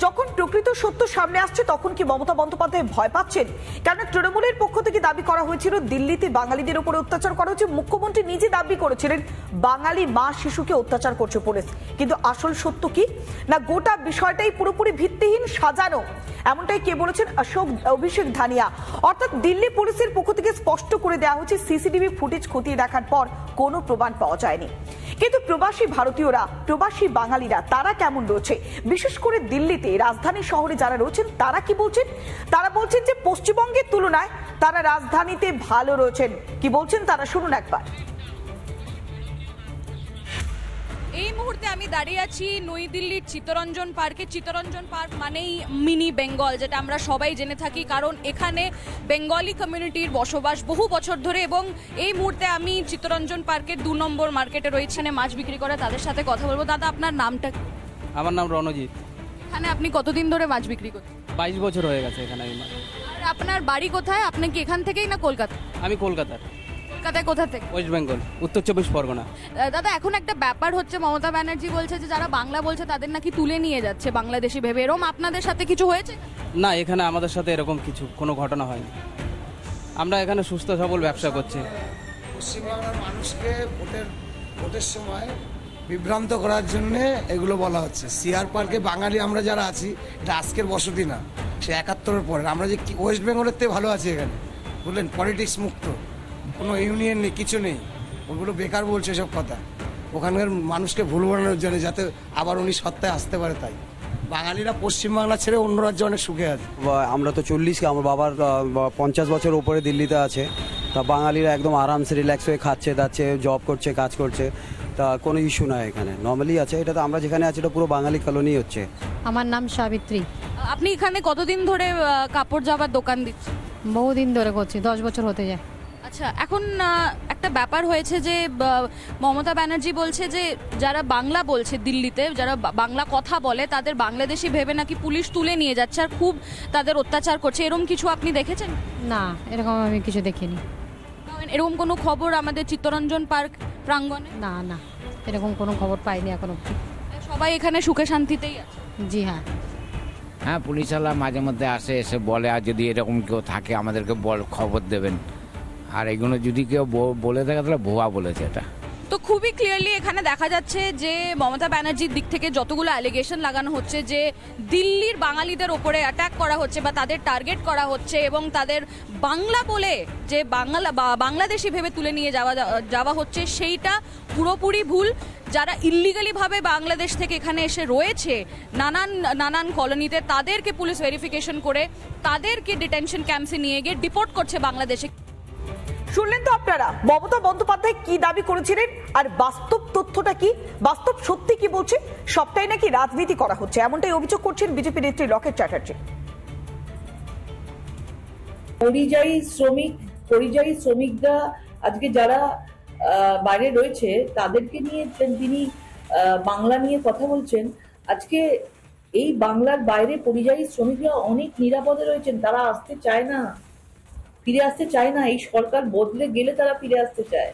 যখন প্রকৃত সত্য সামনে আসছে তখন কি মমতা বন্দ্যোপাধ্যায় ভয় পাচ্ছেন? কারণ তৃণমূলের পক্ষ থেকে দাবি করা হয়েছিল দিল্লিতে বাঙালিদের উপরে অত্যাচার করা হচ্ছে। মুখ্যমন্ত্রী নিজে দাবি করেছিলেন বাঙালি মা শিশুকে অত্যাচার করছে পুলিশ। কিন্তু আসল সত্য কি না গোটা বিষয়টাই পুরোপুরি ভিত্তিহীন, সাজানো, এমনটাই কে বলেছেন অভিষেক ধানিয়া। অর্থাৎ দিল্লি পুলিশের পক্ষ থেকে স্পষ্ট করে দেওয়া হচ্ছে সিসিটিভি ফুটেজ খতিয়ে দেখার পর কোনো প্রমাণ পাওয়া যায়নি। কিন্তু প্রবাসী ভারতীয়রা, প্রবাসী বাঙালিরা তারা কেমন রয়েছে, বিশেষ করে দিল্লিতে রাজধানী শহরে যারা রয়েছেন তারা কি বলছেন? তারা বলছেন যে পশ্চিমবঙ্গের তুলনায় তারা রাজধানীতে ভালো রয়েছেন। কি বলছেন তারা শুনুন একবার। এই মুহূর্তে আমি দাঁড়িয়ে আছি নই দিল্লির চিত্তরঞ্জন পার্কে। চিত্তরঞ্জন পার্ক মানেই মিনি বেঙ্গল, যেটা আমরা সবাই জেনে থাকি, কারণ এখানে বেঙ্গলি কমিউনিটির বসবাস বহু বছর ধরে। এবং এই মুহূর্তে আমি চিত্তরঞ্জন পার্কের 2 নম্বর মার্কেটে রয়েছে, মাছ বিক্রি করে তাদের সাথে কথা বলবো। দাদা, আপনার নামটা? আমার নাম রণজিৎ। এখানে আপনি কতদিন ধরে মাছ বিক্রি করছেন? 22 বছর হয়ে গেছে এখানে। আর আপনার বাড়ি কোথায়? আপনি কি এখান থেকেই না কলকাতা? আমি কলকাতার। কলকাতায় কোথা থেকে? ওয়েস্ট বেঙ্গল, উত্তর 24 পরগনা। দাদা, এখন একটা ব্যাপার হচ্ছে, মমতা ব্যানার্জি বলছে যে যারা বাংলা বলছে তাদের নাকি তুলে নিয়ে যাচ্ছে বাংলাদেশি ভেবে। এরকম আপনাদের সাথে কিছু হয়েছে? না, এখানে আমাদের সাথে এরকম কোনো ঘটনা হয়নি। আমরা এখানে সুস্থ সবল ব্যবসা করছি। পশ্চিমবাংলার মানুষকে ভোটের সময় বিভ্রান্ত করার জন্য এগুলো বলা হচ্ছে। সিআর পার্কে বাঙালি আমরা যারা আছি, এটা আজকের বসতি না, সে 71-এর পরে। আমরা যে ওয়েস্ট বেঙ্গলের থেকে ভালো আছি এখানে, বুঝলেন? পলিটিক্স মুক্ত, কোনো ইউনিয়ন নেই, কিছু নেই। ওগুলো বেকার বলছে সব কথা, ওখানকার মানুষকে ভুল বানানোর জন্য, যাতে আবার উনি সত্তায় আসতে পারে। তাই বাঙালিরা পশ্চিমবাংলা ছেড়ে অন্য রাজ্যে অনেক সুখে আছে। আমরা তো 40, আমার বাবার 50 বছর উপরে দিল্লিতে আছে। তা বাঙালিরা একদম আরামসে রিল্যাক্স হয়ে খাচ্ছে দাচ্ছে, জব করছে, কাজ করছে। তা কোনো ইস্যু নয়, এখানে নর্মালি আছে। এটা তো আমরা যেখানে আছি এটা পুরো বাঙালি কলোনি হচ্ছে। আমার নাম সাবিত্রী। আপনি এখানে কতদিন ধরে কাপড় জামার দোকান দিচ্ছেন? বহুদিন ধরে করছি, 10 বছর হতে যায়। আচ্ছা, এখন একটা ব্যাপার হয়েছে যে মমতা ব্যানার্জি বলছে যে যারা বাংলা বলছে দিল্লিতে, যারা বাংলা কথা বলে তাদের বাংলাদেশি ভেবে নাকি পুলিশ তুলে নিয়ে যাচ্ছে আর খুব তাদের অত্যাচার করছে। এরকম কিছু আপনি দেখেছেন? না, এরকম আমি কিছু দেখিনি। এরকম কোনো খবর আমাদের চিত্তরঞ্জন পার্ক প্রাঙ্গণে? না না, এরকম কোনো খবর পাইনি এখন অবধি। সবাই এখানে সুখে শান্তিতেই আছে? জি হ্যাঁ। হ্যাঁ, পুলিশওয়ালা মাঝে মধ্যে আসে, এসে বলে, আর যদি এরকম কেউ থাকে আমাদেরকে খবর দেবেন। আর এগুলো যদি কেউ বলে থাকে তাহলে ভুয়া বলেছে। এটা তো খুবই ক্লিয়ারলি এখানে দেখা যাচ্ছে যে মমতা ব্যানার্জির দিক থেকে যতগুলো অ্যালিগেশন লাগানো হচ্ছে যে দিল্লির বাঙালিদের ওপরে অ্যাটাক করা হচ্ছে বা তাদের টার্গেট করা হচ্ছে এবং তাদের বাংলা বলে যে বাংলাদেশি ভেবে তুলে নিয়ে যাওয়া হচ্ছে, সেইটা পুরোপুরি ভুল। যারা ইল্লিগালি ভাবে বাংলাদেশ থেকে এখানে এসে রয়েছে নানান কলোনিতে, তাদেরকে পুলিশ ভেরিফিকেশন করে তাদেরকে ডিটেনশন ক্যাম্পসে নিয়ে গিয়ে ডিপোর্ট করছে বাংলাদেশে। শুনলেন তো আপনারা মমতা বন্দ্যোপাধ্যায় কি দাবি করেছিলেন আর বাস্তব তথ্যটা কি, বাস্তব সত্যি কি বলছে? সবটাই নাকি রাজনীতি করা হচ্ছে, এমনটাই অভিযোগ করছেন বিজেপি নেত্রী লকেট চ্যাটার্জি। পরিযায়ী শ্রমিকরা আজকে যারা বাইরে রয়েছে তাদেরকে নিয়ে তিনি বাংলা নিয়ে কথা বলছেন। আজকে এই বাংলার বাইরে পরিযায়ী শ্রমিকরা অনেক নিরাপদে রয়েছেন, তারা আসতে চায় না, ফিরে আসতে চায় না। এই সরকার বদলে গেলে তারা ফিরে আসতে চায়।